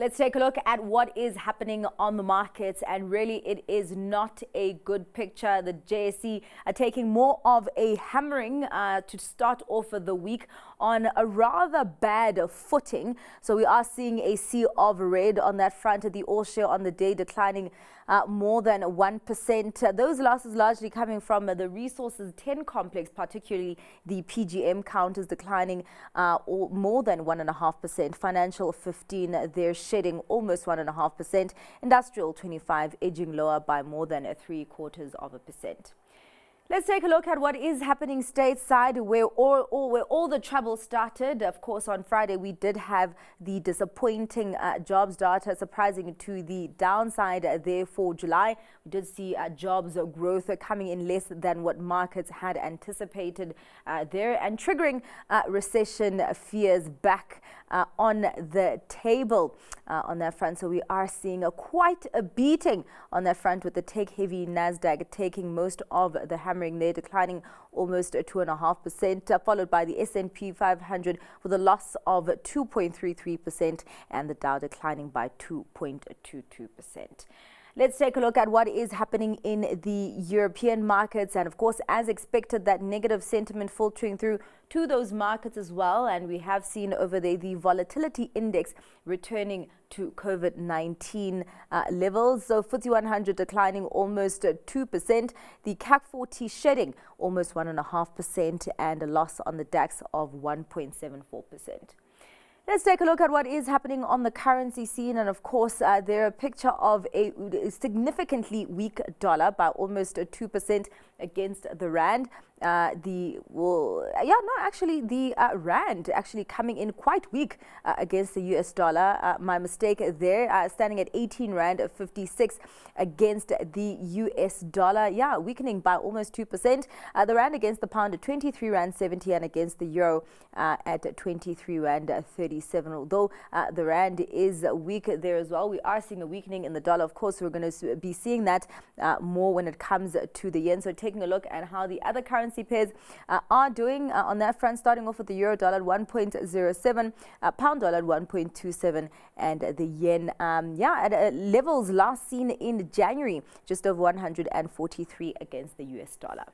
Let's take a look at what is happening on the markets, and really it is not a good picture. The JSE are taking more of a hammering to start off the week on a rather bad footing. So we are seeing a sea of red on that front. The all share on the day declining more than 1%. Those losses largely coming from the resources 10 complex, particularly the PGM counters declining more than 1.5%. Financial 15, they're shedding almost 1.5%. Industrial 25 edging lower by more than 0.75%. Let's take a look at what is happening stateside, where all the trouble started. Of course, on Friday, we did have the disappointing jobs data, surprising to the downside there for July. We did see jobs growth coming in less than what markets had anticipated there, and triggering recession fears back on the table on that front. So we are seeing quite a beating on that front, with the tech-heavy Nasdaq taking most of the hammering there, declining almost 2.5%, followed by the S&P 500 with a loss of 2.33%, and the Dow declining by 2.22%. Let's take a look at what is happening in the European markets. And of course, as expected, that negative sentiment filtering through to those markets as well. And we have seen over there the volatility index returning to COVID-19 levels. So FTSE 100 declining almost 2%. The CAC 40 shedding almost 1.5%, and a loss on the DAX of 1.74%. Let's take a look at what is happening on the currency scene. And of course, there's a picture of a significantly weak dollar by almost 2% against the rand. The rand actually coming in quite weak against the US dollar. My mistake there, standing at 18 rand 56 against the US dollar. Yeah, weakening by almost 2%. The rand against the pound at 23 rand 70, and against the euro at 23 rand 37. Although the rand is weak there as well, we are seeing a weakening in the dollar. Of course, we're going to be seeing that more when it comes to the yen. So taking a look at how the other currency pairs are doing on that front, starting off with the euro dollar at 1.07, pound dollar at 1.27, and the yen at levels last seen in January, just over 143 against the US dollar.